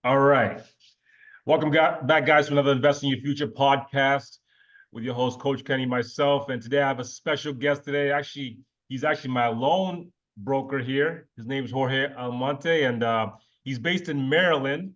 All right. Welcome back, guys, to another Invest in Your Future podcast with your host, Coach Kenny, myself. And today I have a special guest today. He's actually my loan broker here. His name is Jorge Almonte, and he's based in Maryland,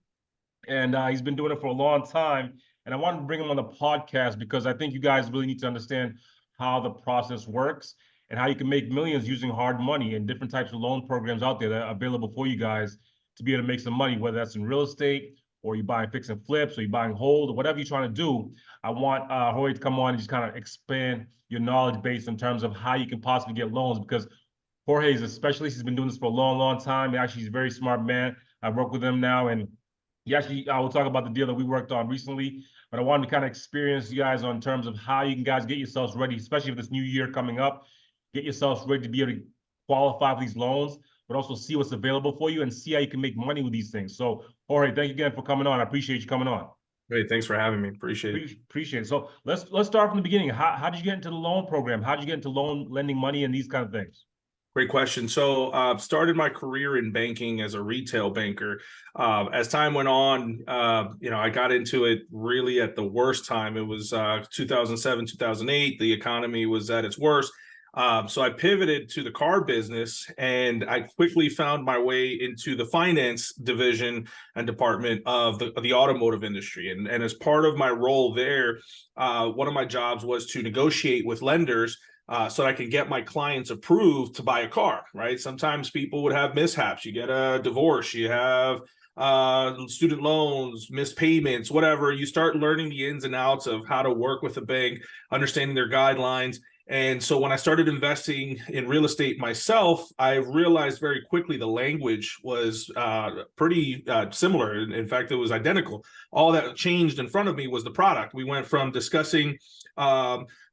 and he's been doing it for a long time. And I wanted to bring him on the podcast because I think you guys really need to understand how the process works and how you can make millions using hard money and different types of loan programs out there that are available for you guys to be able to make some money, whether that's in real estate or you're buying fix and flips or you're buying hold or whatever you're trying to do. I want Jorge to come on and just kind of expand your knowledge base in terms of how you can possibly get loans, because Jorge is a specialist. He's been doing this for a long, long time. Actually, he's a very smart man. I work with him now, and I will talk about the deal that we worked on recently, but I wanted to kind of experience you guys on terms of how you can guys get yourselves ready, especially with this new year coming up. Get yourselves ready to be able to qualify for these loans, but also see what's available for you and see how you can make money with these things. So, Jorge, thank you again for coming on. I appreciate you coming on. Great, thanks for having me. Appreciate it. Appreciate it. So let's start from the beginning. How did you get into the loan program? How did you get into loan lending money and these kind of things? Great question. So started my career in banking as a retail banker. As time went on, I got into it really at the worst time. It was 2007, 2008. The economy was at its worst. So I pivoted to the car business, and I quickly found my way into the finance division and department of the automotive industry. And as part of my role there, one of my jobs was to negotiate with lenders so that I can get my clients approved to buy a car, right? Sometimes people would have mishaps. You get a divorce, you have student loans, missed payments, whatever. You start learning the ins and outs of how to work with a bank, understanding their guidelines. And so when I started investing in real estate myself, I realized very quickly the language was pretty similar. In fact, it was identical. All that changed in front of me was the product. We went from discussing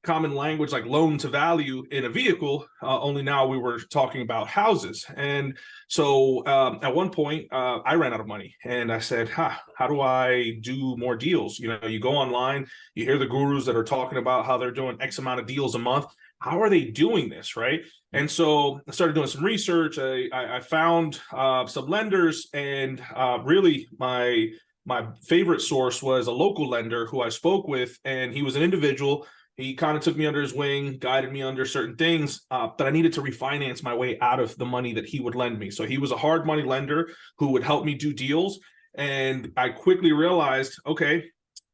common language like loan to value in a vehicle, only now we were talking about houses. And so at one point, I ran out of money, and I said, how do I do more deals? You go online, you hear the gurus that are talking about how they're doing X amount of deals a month. How are they doing this, right? And so I started doing some research. I found some lenders, and really my favorite source was a local lender who I spoke with, and he was an individual. He kind of took me under his wing, guided me under certain things, but I needed to refinance my way out of the money that he would lend me. So he was a hard money lender who would help me do deals. And I quickly realized, okay,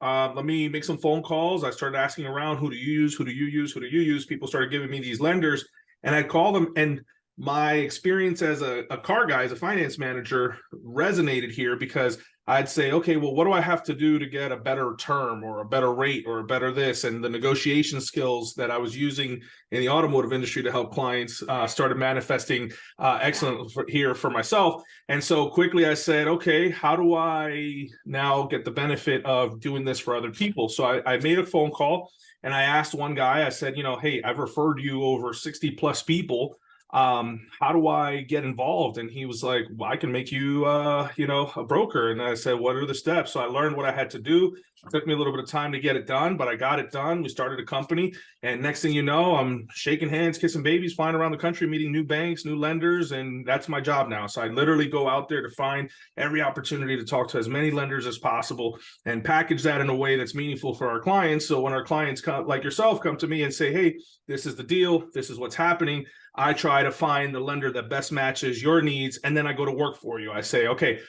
let me make some phone calls. I started asking around, who do you use? Who do you use? Who do you use? People started giving me these lenders, and I'd call them. And my experience as a car guy, as a finance manager, resonated here, because I'd say, okay, well, what do I have to do to get a better term or a better rate or a better this? And the negotiation skills that I was using in the automotive industry to help clients started manifesting excellent here for myself. And so quickly I said, okay, how do I now get the benefit of doing this for other people? So I made a phone call, and I asked one guy, I said, hey, I've referred you over 60 plus people. How do I get involved? And he was like, well, I can make you a broker. And I said, what are the steps? So I learned what I had to do. It took me a little bit of time to get it done, but I got it done. We started a company, and next thing you know, I'm shaking hands, kissing babies, flying around the country, meeting new banks, new lenders, and that's my job now. So I literally go out there to find every opportunity to talk to as many lenders as possible and package that in a way that's meaningful for our clients. So when our clients like yourself come to me and say, hey, this is the deal, this is what's happening, I try to find the lender that best matches your needs, and then I go to work for you. I say, okay,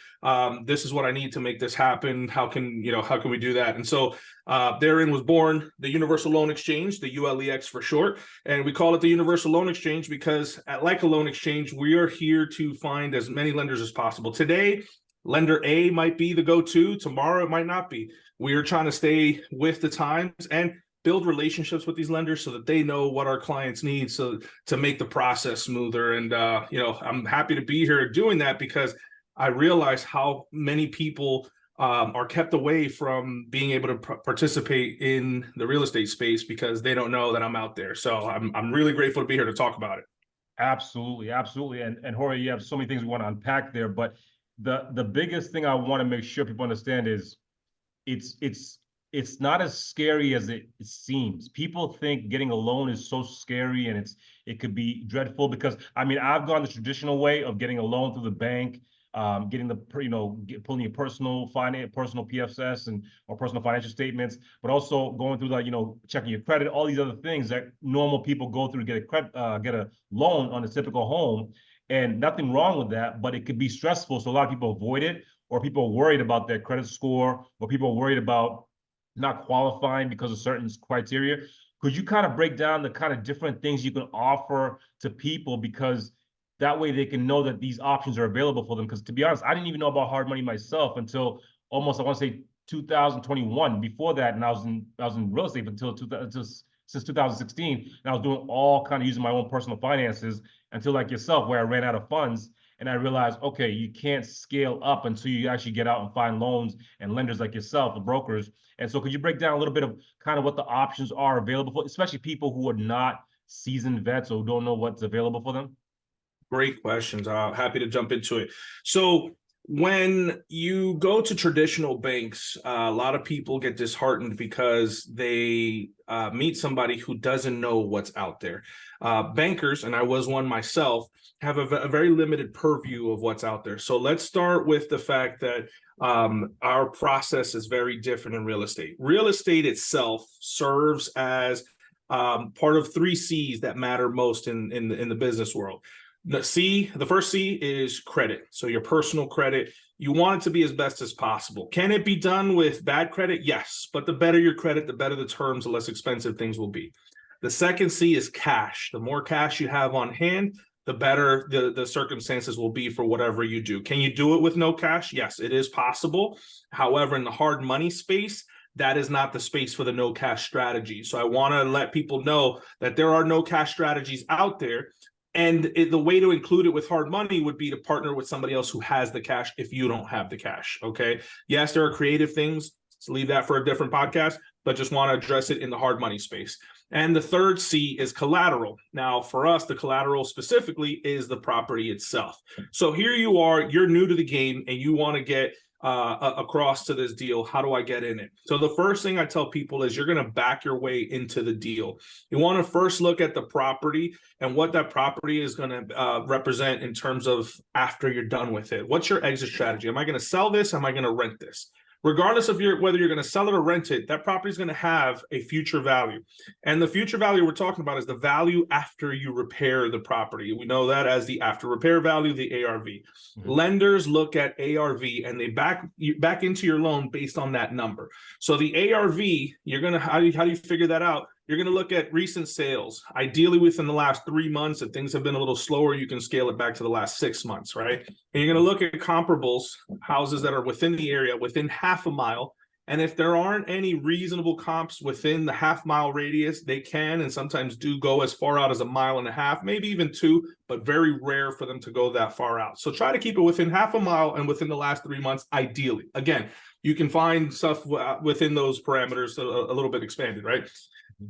this is what I need to make this happen. How can we do that? And so therein was born the Universal Loan Exchange, the ULEX for short. And we call it the Universal Loan Exchange because, like a loan exchange, we are here to find as many lenders as possible. Today, lender A might be the go-to. Tomorrow, it might not be. We are trying to stay with the times and build relationships with these lenders so that they know what our clients need, so to make the process smoother. And I'm happy to be here doing that, because I realize how many people are kept away from being able to participate in the real estate space because they don't know that I'm out there. So I'm really grateful to be here to talk about it. Absolutely. And Jorge, you have so many things we want to unpack there, but the biggest thing I want to make sure people understand is it's it's not as scary as it seems. People think getting a loan is so scary, and it could be dreadful, because I mean, I've gone the traditional way of getting a loan through the bank, getting the pulling your personal PFS or personal financial statements, but also going through checking your credit, all these other things that normal people go through to get a loan on a typical home. And nothing wrong with that, but it could be stressful. So a lot of people avoid it, or people are worried about their credit score, or people are worried about not qualifying because of certain criteria. Could you kind of break down the kind of different things you can offer to people, because that way they can know that these options are available for them? Because to be honest, I didn't even know about hard money myself until almost, I want to say, 2021. Before that, and I was in real estate since 2016, and I was doing all kind of using my own personal finances until, like yourself, where I ran out of funds. And I realized, okay, you can't scale up until you actually get out and find loans and lenders like yourself, the brokers. And so could you break down a little bit of kind of what the options are available for, especially people who are not seasoned vets or don't know what's available for them? Great questions. Happy to jump into it. So when you go to traditional banks, a lot of people get disheartened because they meet somebody who doesn't know what's out there. Bankers, and I was one myself, have a very limited purview of what's out there. So let's start with the fact that our process is very different in real estate. Real estate itself serves as part of 3 C's that matter most in the business world. The first C is credit. So your personal credit, you want it to be as best as possible. Can it be done with bad credit? Yes, but the better your credit, the better the terms, the less expensive things will be. The second C is cash. The more cash you have on hand, the better the circumstances will be for whatever you do. Can you do it with no cash? Yes, it is possible. However, in the hard money space, that is not the space for the no cash strategy. So I want to let people know that there are no cash strategies out there. And the way to include it with hard money would be to partner with somebody else who has the cash if you don't have the cash, okay? Yes, there are creative things. Let's leave that for a different podcast, but just want to address it in the hard money space. And the third C is collateral. Now, for us, the collateral specifically is the property itself. So here you are, you're new to the game, and you want to get across to this deal. How do I get in it? So the first thing I tell people is you're going to back your way into the deal. You want to first look at the property and what that property is going to represent in terms of after you're done with it. What's your exit strategy? Am I going to sell this? Am I going to rent this? Regardless of whether you're going to sell it or rent it, that property is going to have a future value. And the future value we're talking about is the value after you repair the property. We know that as the after repair value, the ARV. Mm-hmm. Lenders look at ARV and they back into your loan based on that number. So the ARV, you're going to, how do you figure that out? You're going to look at recent sales, ideally within the last 3 months. If things have been a little slower, you can scale it back to the last 6 months, right? And you're going to look at comparables, houses that are within the area, within half a mile. And if there aren't any reasonable comps within the half-mile radius, they can and sometimes do go as far out as 1.5 miles, maybe even 2, but very rare for them to go that far out. So try to keep it within half a mile and within the last 3 months, ideally. Again, you can find stuff within those parameters a little bit expanded, right?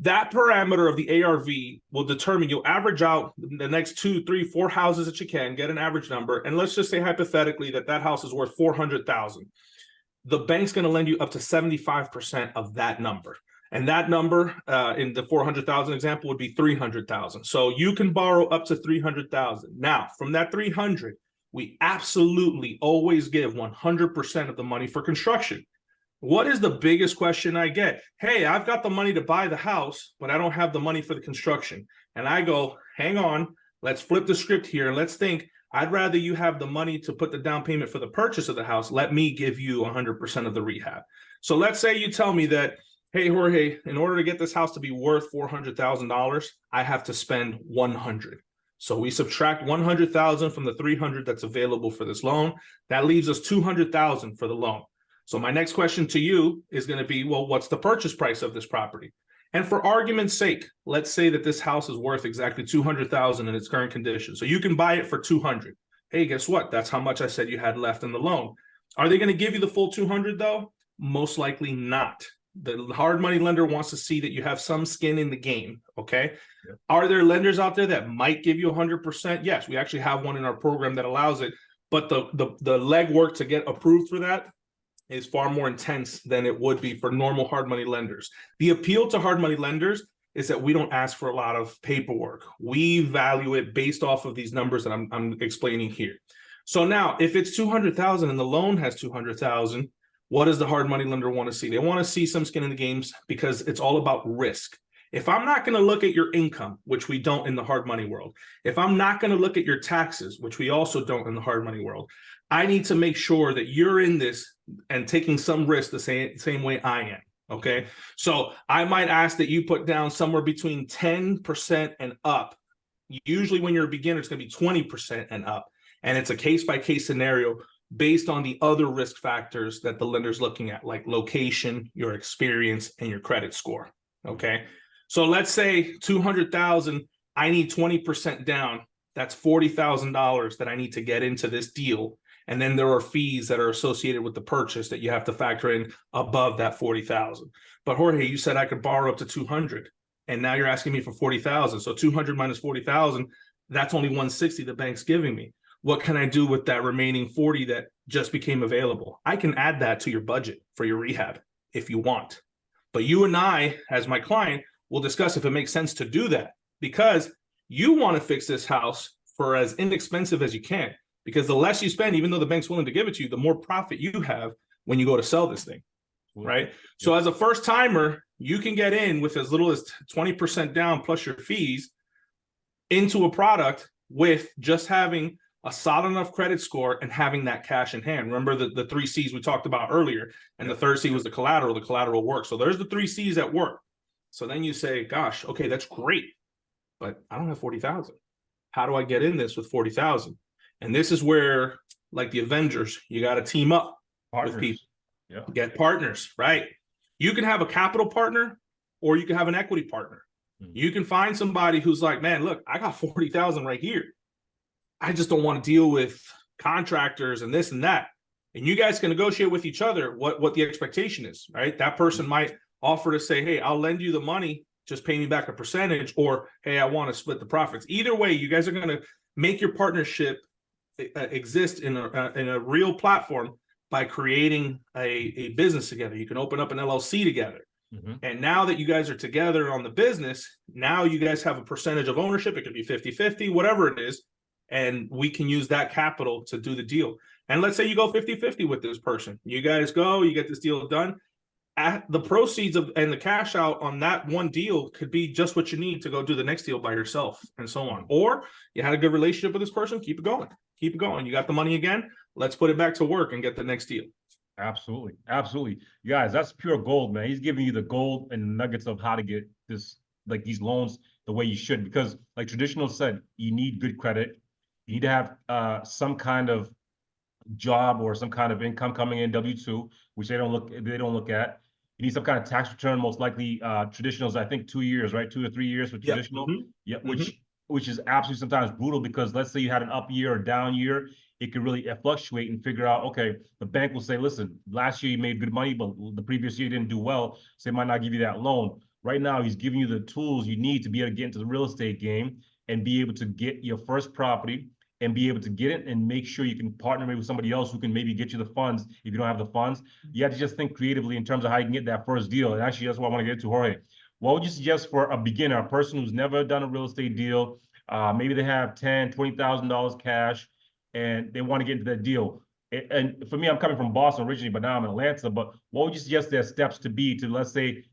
That parameter of the ARV will determine, you'll average out the next 2, 3, 4 houses that you can, get an average number. And let's just say hypothetically that house is worth $400,000. The bank's going to lend you up to 75% of that number. And that number in the 400,000 example would be 300,000. So you can borrow up to 300,000. Now, from that 300, we absolutely always give 100% of the money for construction. What is the biggest question I get? Hey, I've got the money to buy the house, but I don't have the money for the construction. And I go, hang on, let's flip the script here and let's think, I'd rather you have the money to put the down payment for the purchase of the house. Let me give you 100% of the rehab. So let's say you tell me that, hey, Jorge, in order to get this house to be worth $400,000, I have to spend 100. So we subtract 100,000 from the 300 that's available for this loan. That leaves us 200,000 for the loan. So my next question to you is going to be, well, what's the purchase price of this property? And for argument's sake, let's say that this house is worth exactly 200,000 in its current condition. So you can buy it for 200. Hey, guess what? That's how much I said you had left in the loan. Are they going to give you the full 200 though? Most likely not. The hard money lender wants to see that you have some skin in the game. Okay. Yeah. Are there lenders out there that might give you 100%? Yes, we actually have one in our program that allows it. But the legwork to get approved for that is far more intense than it would be for normal hard money lenders. The appeal to hard money lenders is that we don't ask for a lot of paperwork. We value it based off of these numbers that I'm explaining here. So now, if it's 200,000 and the loan has 200,000, what does the hard money lender want to see? They want to see some skin in the games because it's all about risk. If I'm not going to look at your income, which we don't in the hard money world, if I'm not going to look at your taxes, which we also don't in the hard money world, I need to make sure that you're in this and taking some risk the same way I am. Okay. So I might ask that you put down somewhere between 10% and up. Usually when you're a beginner, it's going to be 20% and up. And it's a case-by-case scenario based on the other risk factors that the lender's looking at, like location, your experience, and your credit score. Okay. So let's say 200,000, I need 20% down. That's $40,000 that I need to get into this deal. And then there are fees that are associated with the purchase that you have to factor in above that 40,000. But Jorge, you said I could borrow up to 200, and now you're asking me for 40,000. So 200 minus 40,000, that's only 160 the bank's giving me. What can I do with that remaining 40 that just became available? I can add that to your budget for your rehab if you want. But you and I, as my client, will discuss if it makes sense to do that, because you want to fix this house for as inexpensive as you can, because the less you spend, even though the bank's willing to give it to you, the more profit you have when you go to sell this thing, right? So as a first timer, you can get in with as little as 20% down plus your fees into a product with just having a solid enough credit score and having that cash in hand. Remember the 3 C's we talked about earlier, and the third C was the collateral work. So there's the 3 C's at work. So then you say, gosh, okay, that's great, but I don't have 40,000. How do I get in this with 40,000? And this is where, like the Avengers, you got to team up with people. Yeah. Get partners, right? You can have a capital partner or you can have an equity partner. You can find somebody who's like, man, look, I got 40,000 right here. I just don't want to deal with contractors and this and that. And you guys can negotiate with each other what the expectation is, right? That person might offer to say, hey, I'll lend you the money, just pay me back a percentage, or hey, I want to split the profits. Either way, you guys are going to make your partnership exist in a real platform by creating a business together. You can open up an LLC together. And now that you guys are together on the business, now you guys have a percentage of ownership. It could be 50-50, whatever it is. And we can use that capital to do the deal. And let's say you go 50-50 with this person. You guys go, you get this deal done. At the proceeds of and the cash out on that one deal could be just what you need to go do the next deal by yourself and so on. Or you had a good relationship with this person, keep it going. Keep it going. You got the money again. Let's put it back to work and get the next deal. Absolutely. Absolutely. Guys, that's pure gold, man. He's giving you the gold and nuggets of how to get this, like these loans the way you should, because like traditional said, you need good credit. You need to have some kind of job or some kind of income coming in, W-2, which they don't look at. You need some kind of tax return, most likely traditionals, I think 2 years, right? 2 or 3 years for traditional. Which is absolutely sometimes brutal, because let's say you had an up year or down year, it could really fluctuate and figure out, okay, the bank will say, listen, last year you made good money, but the previous year you didn't do well, so they might not give you that loan. Right now, he's giving you the tools you need to be able to get into the real estate game and be able to get your first property and be able to get it and make sure you can partner maybe with somebody else who can maybe get you the funds if you don't have the funds. You have to just think creatively in terms of how you can get that first deal. And actually, that's what I want to get to, Jorge. What would you suggest for a beginner, a person who's never done a real estate deal? Maybe they have $10,000, $20,000 cash and they want to get into that deal. And for me, I'm coming from Boston originally, but now I'm in Atlanta. But what would you suggest their steps to be to, let's say,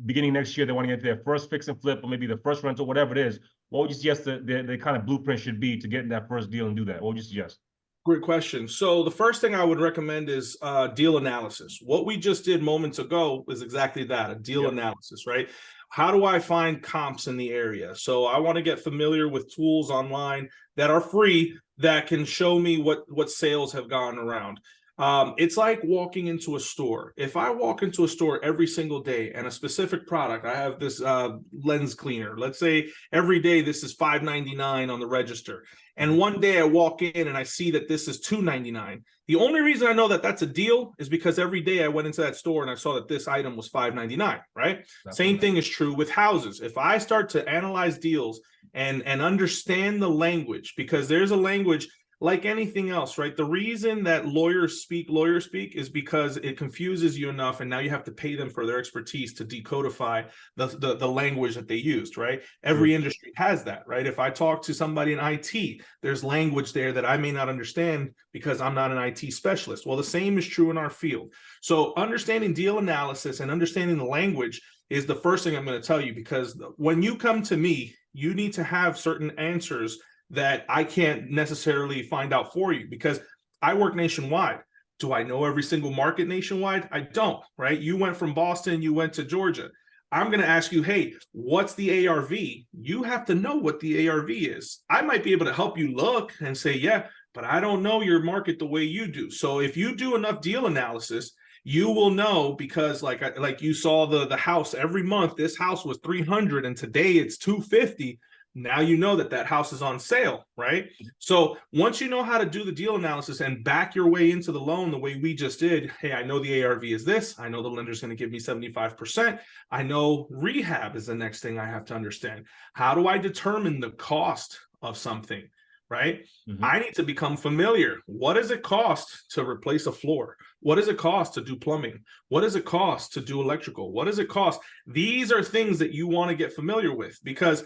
beginning next year, they want to get their first fix and flip or maybe the first rental, whatever it is. What would you suggest the kind of blueprint should be to get in that first deal and do that? What would you suggest? Great question. So the first thing I would recommend is deal analysis. What we just did moments ago is exactly that, a deal analysis, right? How do I find comps in the area? So I want to get familiar with tools online that are free that can show me what sales have gone around. It's like walking into a store. If I walk into a store every single day and a specific product, I have this lens cleaner. Let's say every day this is $5.99 on the register. And one day I walk in and I see that this is $2.99. The only reason I know that that's a deal is because every day I went into that store and I saw that this item was $5.99, right? Same thing is true with houses. If I start to analyze deals and understand the language, because there's a language, like anything else, right? The reason that lawyers speak is because it confuses you enough, and now you have to pay them for their expertise to decodify the language that they used, right? Every industry has that, right? If I talk to somebody in IT, there's language there that I may not understand because I'm not an IT specialist. Well, the same is true in our field. So understanding deal analysis and understanding the language is the first thing I'm going to tell you, because when you come to me, you need to have certain answers that I can't necessarily find out for you, because I work nationwide. Do I know every single market nationwide? I don't, right? You went from Boston, you went to Georgia. I'm going to ask you, hey, what's the ARV? You have to know what the ARV is. I might be able to help you look and say, yeah, but I don't know your market the way you do. So if you do enough deal analysis, you will know, because like you saw the house every month, this house was 300 and today it's 250. Now you know that house is on sale, right? So once you know how to do the deal analysis and back your way into the loan the way we just did, hey, I know the ARV is this. I know the lender's going to give me 75%. I know rehab is the next thing I have to understand. How do I determine the cost of something, right? I need to become familiar. What does it cost to replace a floor? What does it cost to do plumbing? What does it cost to do electrical? What does it cost? These are things that you want to get familiar with, because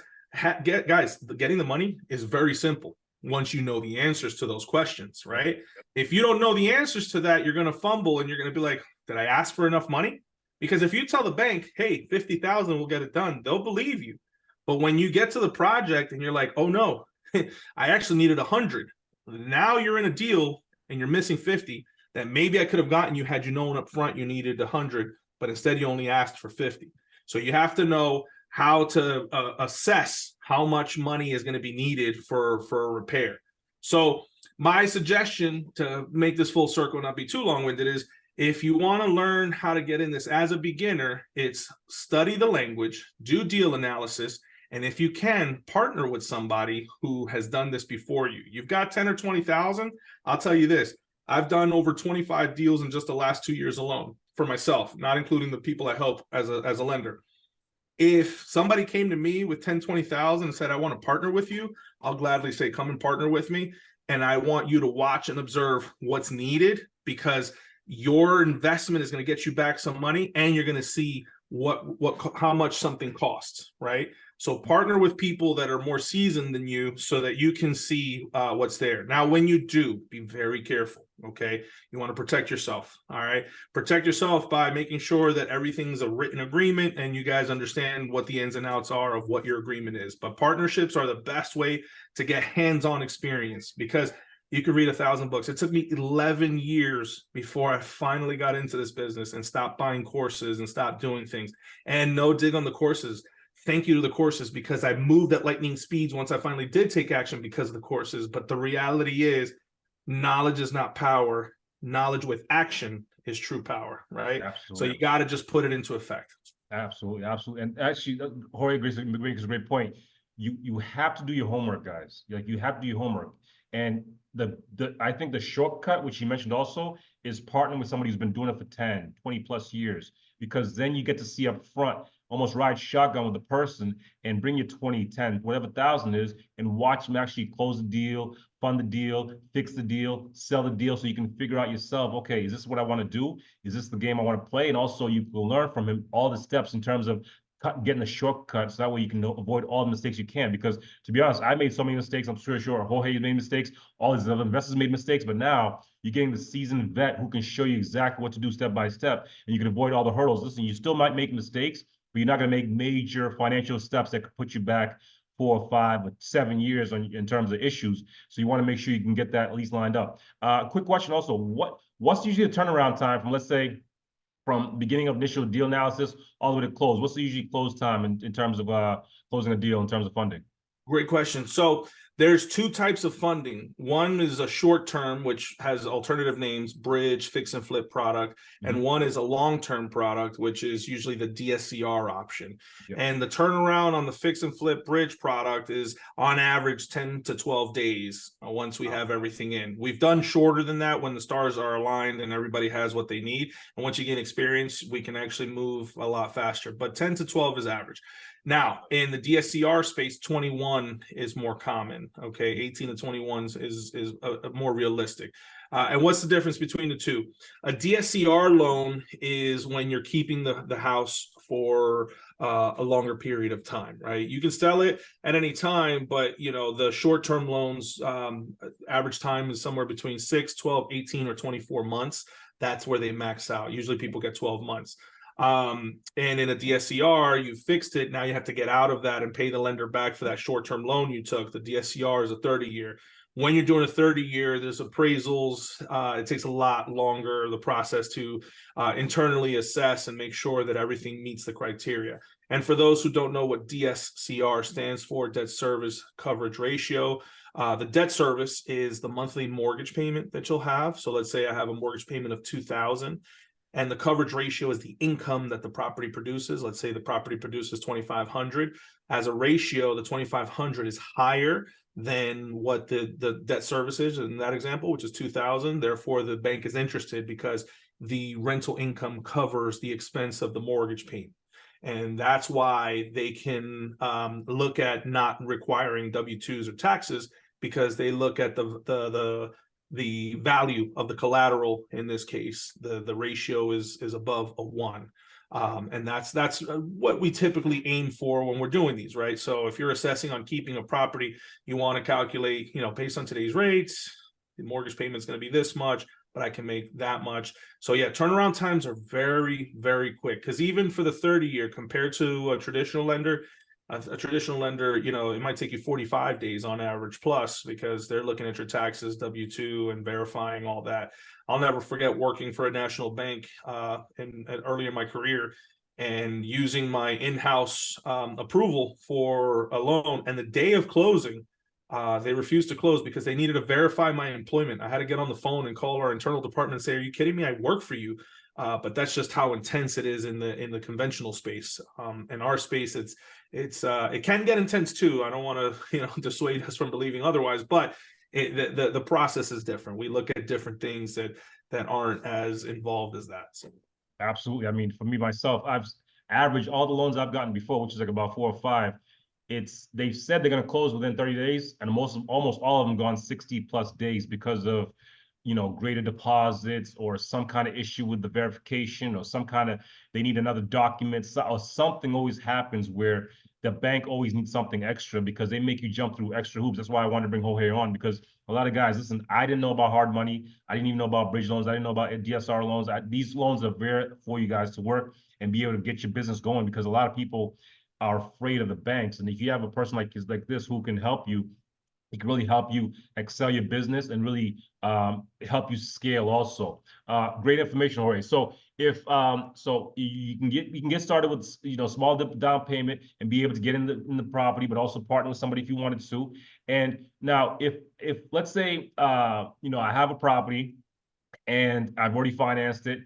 guys, getting the money is very simple once you know the answers to those questions, right? If you don't know the answers to that, you're going to fumble and you're going to be like, did I ask for enough money? Because if you tell the bank, hey, 50,000 will get it done, they'll believe you. But when you get to the project and you're like, oh no, I actually needed 100. Now you're in a deal and you're missing 50 that maybe I could have gotten you had you known up front you needed 100, but instead you only asked for 50. So you have to know how to assess how much money is going to be needed for a repair. So my suggestion, to make this full circle and not be too long-winded, is if you want to learn how to get in this as a beginner, it's study the language, do deal analysis, and if you can, partner with somebody who has done this before you. You've got 10 or 20,000. I'll tell you this, I've done over 25 deals in just the last 2 years alone for myself, not including the people I help as a lender. If somebody came to me with 10, 20,000 and said, I want to partner with you, I'll gladly say, come and partner with me. And I want you to watch and observe what's needed, because your investment is going to get you back some money, and you're going to see how much something costs, right? So partner with people that are more seasoned than you so that you can see what's there. Now, when you do, be very careful, okay? You want to protect yourself, all right? Protect yourself by making sure that everything's a written agreement and you guys understand what the ins and outs are of what your agreement is. But partnerships are the best way to get hands-on experience, because you could read 1,000 books. It took me 11 years before I finally got into this business and stopped buying courses and stopped doing things. And no dig on the courses. Thank you to the courses, because I moved at lightning speeds once I finally did take action because of the courses. But the reality is, knowledge is not power. Knowledge with action is true power, right? Absolutely. So you got to just put it into effect. Absolutely, absolutely. And actually, Jorge agrees a great point. You have to do your homework, guys. Like, you have to do your homework. And I think the shortcut, which you mentioned also, is partnering with somebody who's been doing it for 10, 20 plus years, because then you get to see up front, almost ride shotgun with the person and bring your 20, 10, whatever thousand is, and watch them actually close the deal, fund the deal, fix the deal, sell the deal, so you can figure out yourself, okay, is this what I want to do? Is this the game I want to play? And also you will learn from him all the steps in terms of getting a shortcut, so that way you can avoid all the mistakes you can. Because to be honest, I made so many mistakes. I'm sure Jorge made mistakes. All these other investors made mistakes. But now you're getting the seasoned vet who can show you exactly what to do step by step, and you can avoid all the hurdles. Listen, you still might make mistakes, but you're not going to make major financial steps that could put you back 4 or 5 or 7 years in terms of issues. So you want to make sure you can get that at least lined up. Quick question also: what's usually the turnaround time from, let's say, from beginning of initial deal analysis all the way to close? What's the usually close time in terms of closing a deal in terms of funding? Great question. So there's 2 types of funding. One is a short term, which has alternative names, bridge, fix and flip product. And one is a long-term product, which is usually the DSCR option. Yep. And the turnaround on the fix and flip bridge product is on average 10 to 12 days once we have everything in. We've done shorter than that when the stars are aligned and everybody has what they need. And once you gain experience, we can actually move a lot faster. But 10 to 12 is average. Now, in the DSCR space, 21 is more common. Okay, 18 to 21 is more realistic. And what's the difference between the two? A DSCR loan is when you're keeping the house for a longer period of time, right? You can sell it at any time, but you know, the short-term loans, average time is somewhere between 6, 12, 18, or 24 months. That's where they max out. Usually people get 12 months. And in a DSCR, you fixed it. Now you have to get out of that and pay the lender back for that short-term loan you took. The DSCR is a 30-year. When you're doing a 30-year, there's appraisals. It takes a lot longer, the process to internally assess and make sure that everything meets the criteria. And for those who don't know what DSCR stands for, debt service coverage ratio, the debt service is the monthly mortgage payment that you'll have. So let's say I have a mortgage payment of $2,000. And the coverage ratio is the income that the property produces. Let's say the property produces $2,500. As a ratio, the $2,500 is higher than what the debt service is in that example, which is $2,000. Therefore, the bank is interested because the rental income covers the expense of the mortgage payment. And that's why they can look at not requiring W-2s or taxes, because they look at the value of the collateral. In this case, the ratio is above a 1. And that's what we typically aim for when we're doing these, right? So if you're assessing on keeping a property, you want to calculate, you know, based on today's rates, the mortgage payment is going to be this much, but I can make that much. So yeah, turnaround times are very, very quick, because even for the 30-year compared to a traditional lender, you know, it might take you 45 days on average plus, because they're looking at your taxes, W-2, and verifying all that. I'll never forget working for a national bank early in my career and using my in-house approval for a loan. And the day of closing, they refused to close because they needed to verify my employment. I had to get on the phone and call our internal department and say, "Are you kidding me? I work for you." But that's just how intense it is in the conventional space. In our space, it can get intense too. I don't want to dissuade us from believing otherwise, but the process is different. We look at different things that aren't as involved as that. So. Absolutely. I mean, for me myself, I've averaged all the loans I've gotten before, which is like about 4 or 5. They've said they're going to close within 30 days, and almost all of them gone 60+ days because of, you know, greater deposits or some kind of issue with the verification, or some kind of, they need another document, or something always happens where the bank always needs something extra, because they make you jump through extra hoops. That's why I wanted to bring Jorge on, because a lot of guys, listen, I didn't know about hard money. I didn't even know about bridge loans. I didn't know about DSR loans. These loans are very for you guys to work and be able to get your business going, because a lot of people are afraid of the banks. And if you have a person like this who can help you, it can really help you excel your business and really help you scale also. Great information, Jorge. So if so you can get started with, you know, small down payment and be able to get in the property, but also partner with somebody if you wanted to. And now if let's say you know, I have a property and I've already financed it,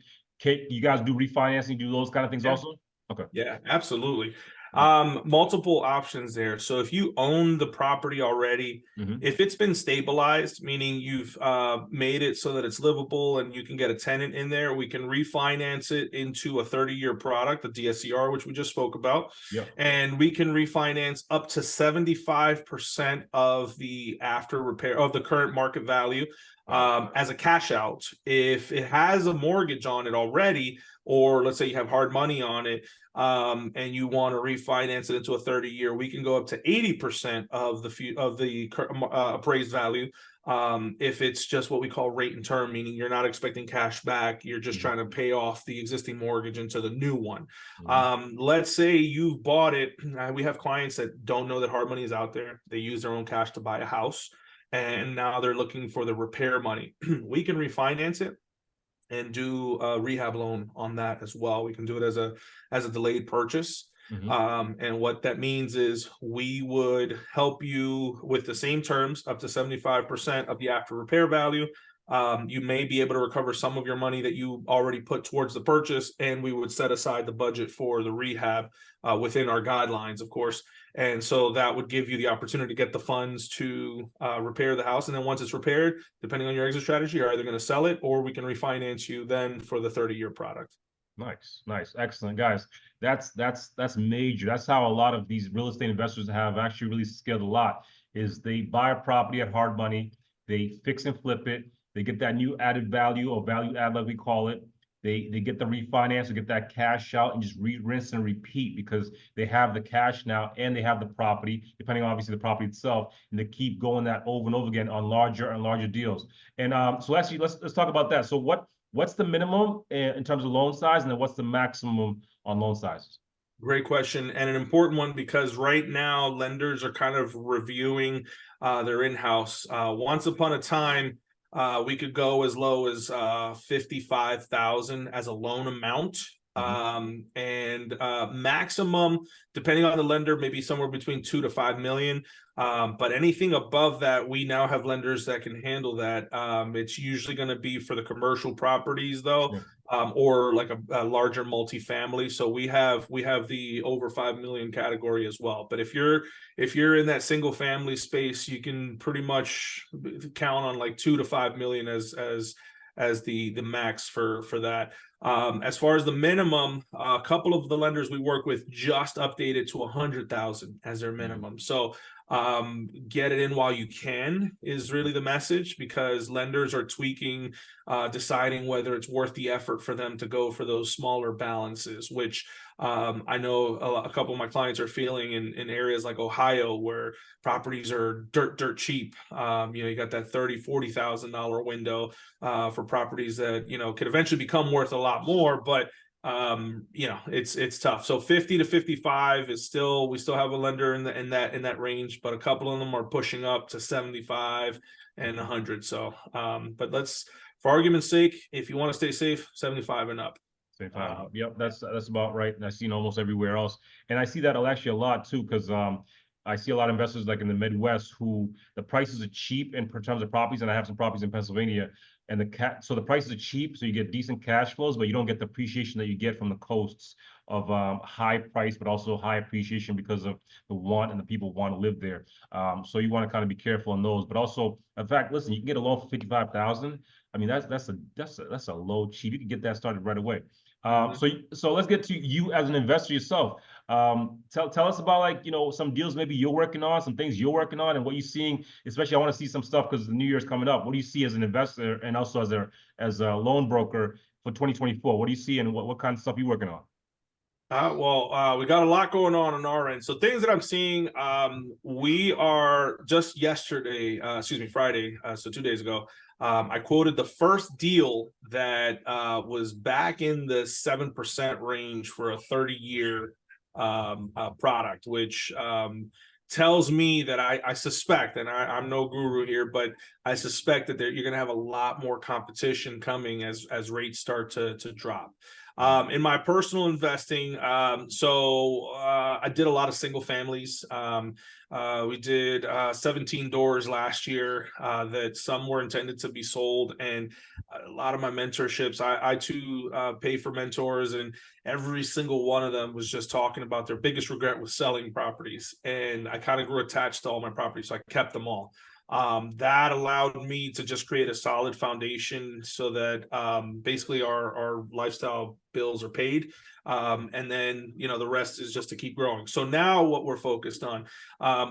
you guys do refinancing, do those kind of things also? Okay. Yeah, absolutely. Multiple options there. So if you own the property already, if it's been stabilized, meaning you've made it so that it's livable and you can get a tenant in there, we can refinance it into a 30-year product, the DSCR, which we just spoke about. Yep. And we can refinance up to 75% of the after repair of the current market value as a cash out. If it has a mortgage on it already, or let's say you have hard money on it, and you want to refinance it into a 30-year, we can go up to 80% of the appraised value. If it's just what we call rate and term, meaning you're not expecting cash back, you're just trying to pay off the existing mortgage into the new one. Let's say you've bought it. We have clients that don't know that hard money is out there. They use their own cash to buy a house, and now they're looking for the repair money. We can refinance it and do a rehab loan on that as well. We can do it as a delayed purchase. And what that means is we would help you with the same terms, up to 75% of the after repair value. You may be able to recover some of your money that you already put towards the purchase, and we would set aside the budget for the rehab within our guidelines, of course. And so that would give you the opportunity to get the funds to repair the house. And then once it's repaired, depending on your exit strategy, you're either going to sell it or we can refinance you then for the 30-year product. Nice, excellent, guys. That's major. That's how a lot of these real estate investors have actually really scaled a lot. Is they buy a property at hard money, they fix and flip it, they get that new added value or value add, like we call it. They get the refinance or get that cash out and just rinse and repeat because they have the cash now and they have the property, depending on obviously the property itself, and they keep going that over and over again on larger and larger deals. And so actually let's talk about that. So what's the minimum in terms of loan size, and then what's the maximum on loan sizes? Great question, and an important one, because right now lenders are kind of reviewing their in-house. Once upon a time, we could go as low as 55,000 as a loan amount. And maximum, depending on the lender, maybe somewhere between 2 to 5 million. But anything above that, we now have lenders that can handle that. It's usually going to be for the commercial properties, though. Sure. Or like a larger multifamily. So we have the over 5 million category as well. But if you're in that single family space, you can pretty much count on like 2 to 5 million as the max for that. As far as the minimum, a couple of the lenders we work with just updated to 100,000 as their minimum. So get it in while you can is really the message, because lenders are tweaking, deciding whether it's worth the effort for them to go for those smaller balances, which I know a couple of my clients are feeling in areas like Ohio, where properties are dirt cheap. You got that $30,000-$40,000 window for properties that could eventually become worth a lot more, but it's tough. So 50 to 55 is we still have a lender in that range, but a couple of them are pushing up to 75 and 100. So but for argument's sake, if you want to stay safe, 75 and up. Yep, that's about right. And I've seen almost everywhere else, and I see that actually a lot too, because I see a lot of investors like in the Midwest who the prices are cheap in terms of properties, and I have some properties in Pennsylvania, and so the prices are cheap, so you get decent cash flows, but you don't get the appreciation that you get from the coasts of high price, but also high appreciation because of the want and the people want to live there. So you want to kind of be careful on those, but also, in fact, listen, you can get a loan for 55,000. I mean, that's a low cheap. You can get that started right away. So let's get to you as an investor yourself. Tell us about some deals maybe you're working on, some things you're working on, and what you're seeing. Especially, I want to see some stuff because the New Year's coming up. What do you see as an investor and also as a loan broker for 2024? What do you see, and what kind of stuff you working on? We got a lot going on our end. So things that I'm seeing, we are just Friday, so 2 days ago, I quoted the first deal that was back in the 7% range for a 30-year product, which tells me that I suspect, and I'm no guru here, but I suspect that you're going to have a lot more competition coming as rates start to drop. In my personal investing, I did a lot of single families. We did 17 doors last year that some were intended to be sold, and a lot of my mentorships, I too pay for mentors, and every single one of them was just talking about their biggest regret was selling properties, and I kind of grew attached to all my properties, so I kept them all. That allowed me to just create a solid foundation so that basically our lifestyle bills are paid. And then, the rest is just to keep growing. So now what we're focused on,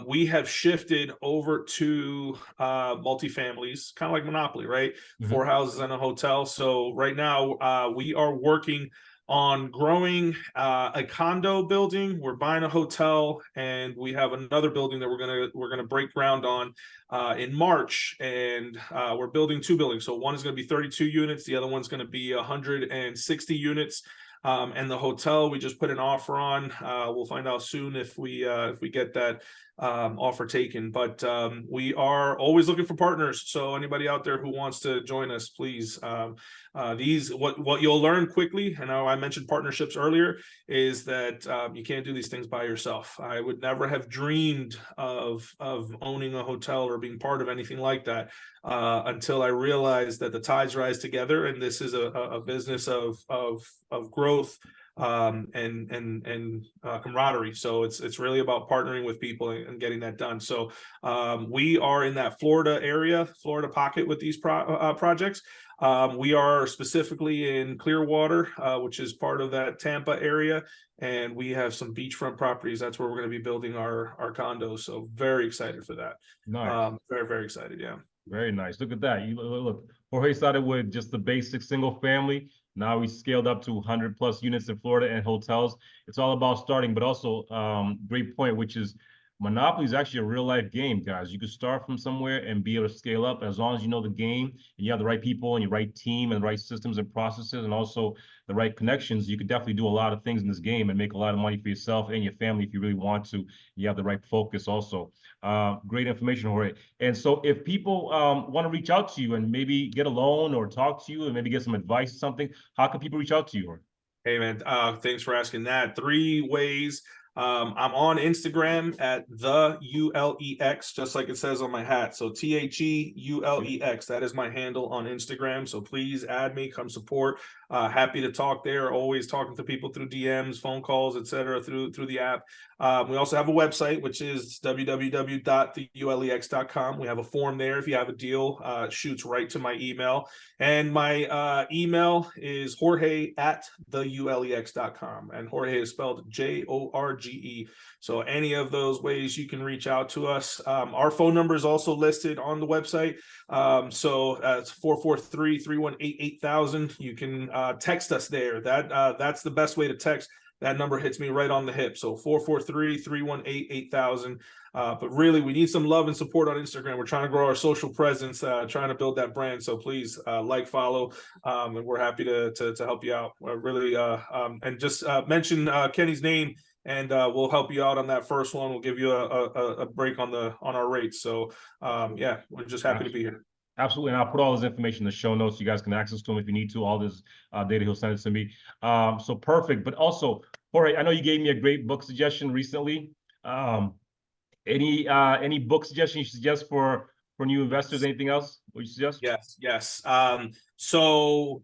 we have shifted over to multifamilies, kind of like Monopoly, right? 4 houses and a hotel. So right now we are working on growing a condo building. We're buying a hotel, and we have another building that we're gonna break ground on in March, and we're building 2 buildings. So one is going to be 32 units, the other one's going to be 160 units. And the hotel we just put an offer on. We'll find out soon if we get that offer taken. But we are always looking for partners. So anybody out there who wants to join us, please. What you'll learn quickly, and I mentioned partnerships earlier, is that you can't do these things by yourself. I would never have dreamed of owning a hotel or being part of anything like that until I realized that the tides rise together, and this is a business of growth and camaraderie. So it's really about partnering with people and getting that done. So we are in that Florida pocket with these projects. We are specifically in Clearwater, which is part of that Tampa area, and we have some beachfront properties. That's where we're going to be building our condos. So very excited for that. Nice. Very, very excited. Yeah. Very nice. Look at that. You look, Jorge started with just the basic single family. Now we scaled up to 100 plus units in Florida and hotels. It's all about starting, but also great point, which is Monopoly is actually a real life game, guys. You could start from somewhere and be able to scale up as long as you know the game and you have the right people and your right team and the right systems and processes and also the right connections. You could definitely do a lot of things in this game and make a lot of money for yourself and your family if you really want to. You have the right focus also. Great information, Jorge. And so if people want to reach out to you and maybe get a loan or talk to you and maybe get some advice or something, how can people reach out to you, Jorge? Hey man, thanks for asking that. 3 ways. I'm on Instagram at the ULEX, just like it says on my hat. So THEULEX, that is my handle on Instagram. So please add me, come support. Happy to talk there. Always talking to people through DMs, phone calls, etc. through the app. We also have a website, which is www.theulex.com. We have a form there. If you have a deal, shoots right to my email. And my email is jorge@theulex.com. And Jorge is spelled JORGE. So any of those ways you can reach out to us. Our phone number is also listed on the website. So it's 443-318-8000. You can text us there. That's the best way to text. That number hits me right on the hip. So 443-318-8000. But really, we need some love and support on Instagram. We're trying to grow our social presence, trying to build that brand. So please follow, and we're happy to help you out. Really, and just mention Kenny's name, and we'll help you out on that first one. We'll give you a break on our rates. So yeah, we're just happy to be here. Absolutely. And I'll put all this information in the show notes. You guys can access to him if you need to. All this data, he'll send it to me. So perfect. But also, Jorge, I know you gave me a great book suggestion recently. Any book suggestion you suggest for new investors? Anything else? What you suggest? Yes. So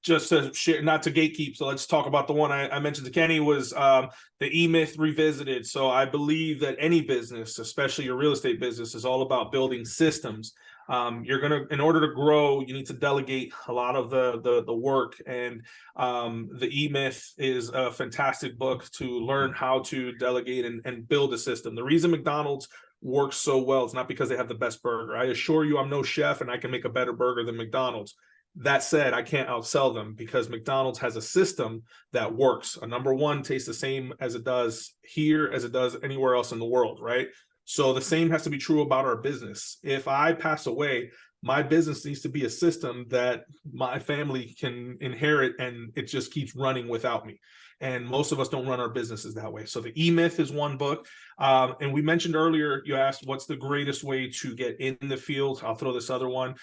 just to share, not to gatekeep, so let's talk about the one I mentioned to Kenny was the E-Myth Revisited. So I believe that any business, especially your real estate business, is all about building systems. In order to grow, you need to delegate a lot of the work, and the E-Myth is a fantastic book to learn how to delegate and build a system. The reason McDonald's works so well, it's not because they have the best burger. I assure you, I'm no chef and I can make a better burger than McDonald's. That said, I can't outsell them because McDonald's has a system that works. A number one tastes the same as it does here as it does anywhere else in the world, right? So the same has to be true about our business. If I pass away, my business needs to be a system that my family can inherit and it just keeps running without me. And most of us don't run our businesses that way. So the E-Myth is one book. And we mentioned earlier, you asked what's the greatest way to get in the field. I'll throw this other one.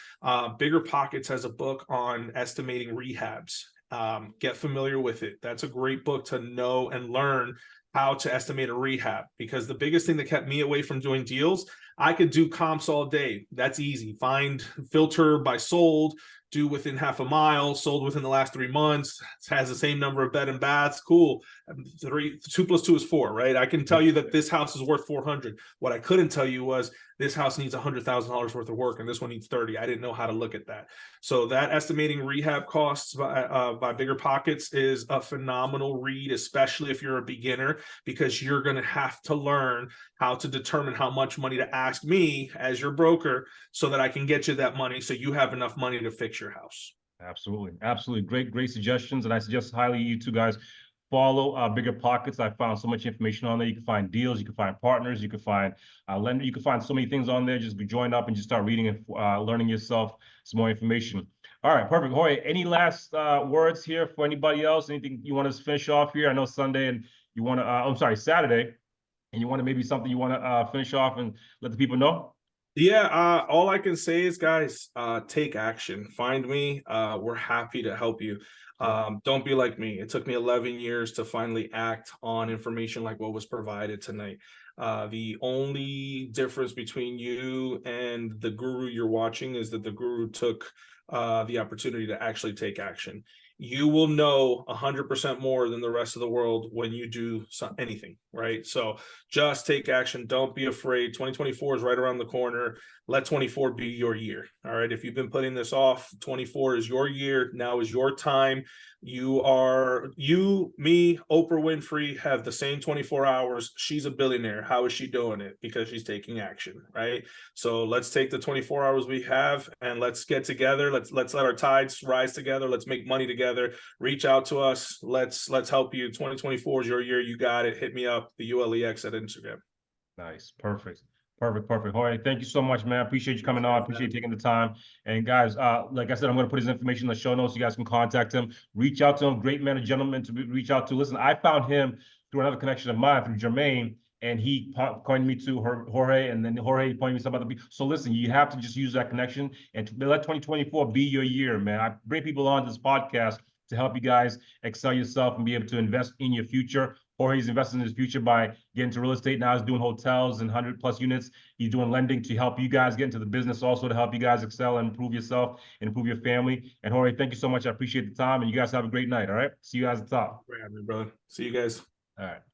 Bigger Pockets has a book on estimating rehabs. Get familiar with it. That's a great book to know and learn how to estimate a rehab, because the biggest thing that kept me away from doing deals, I could do comps all day. That's easy. Find, filter by sold, do within half a mile, sold within the last 3 months, has the same number of bed and baths. Cool. 2 + 2 is 4, right? I can tell you that this house is worth 400. What I couldn't tell you was this house needs $100,000 worth of work and this one needs 30. I didn't know how to look at that. So that Estimating Rehab Costs by Bigger Pockets is a phenomenal read, especially if you're a beginner, because you're going to have to learn how to determine how much money to ask me as your broker so that I can get you that money so you have enough money to fix your house. Absolutely. Great suggestions. And I suggest highly you two guys follow Bigger Pockets. I found so much information on there. You can find deals, you can find partners, you can find lender, you can find so many things on there. Just be joined up and just start reading and learning yourself some more information. All right, perfect. Jorge, any last words here for anybody else? Anything you want to finish off here? I know Sunday and you want to, Saturday, and you want to maybe something you want to finish off and let the people know? Yeah, all I can say is, guys, take action. Find me. We're happy to help you. Don't be like me. It took me 11 years to finally act on information like what was provided tonight. The only difference between you and the guru you're watching is that the guru took the opportunity to actually take action. you will know 100% more than the rest of the world when you do anything, right? So just take action. Don't be afraid. 2024 is right around the corner. Let 24 be your year. All right. If you've been putting this off, 24 is your year. Now is your time. Me, Oprah Winfrey have the same 24 hours. She's a billionaire. How is she doing it? Because she's taking action, right? So let's take the 24 hours we have and let's get together. Let's let our tides rise together. Let's make money together. Reach out to us. Let's help you. 2024 is your year. You got it. Hit me up, the ULEX at Instagram. Nice. Perfect. Jorge, thank you so much, man. Appreciate you coming on. Appreciate you taking the time. And guys, like I said, I'm going to put his information in the show notes. You guys can contact him. Reach out to him. Great man, a gentleman to reach out to. Listen, I found him through another connection of mine, through Jermaine, and he pointed me to Jorge, and then Jorge pointed me to some other people. So listen, you have to just use that connection and let 2024 be your year, man. I bring people on this podcast to help you guys excel yourself and be able to invest in your future. Jorge's investing in his future by getting into real estate. Now he's doing hotels and 100+ units. He's doing lending to help you guys get into the business, also to help you guys excel and improve yourself and improve your family. And Jorge, thank you so much. I appreciate the time, and you guys have a great night. All right. See you guys at the top. Great, brother. See you guys. All right.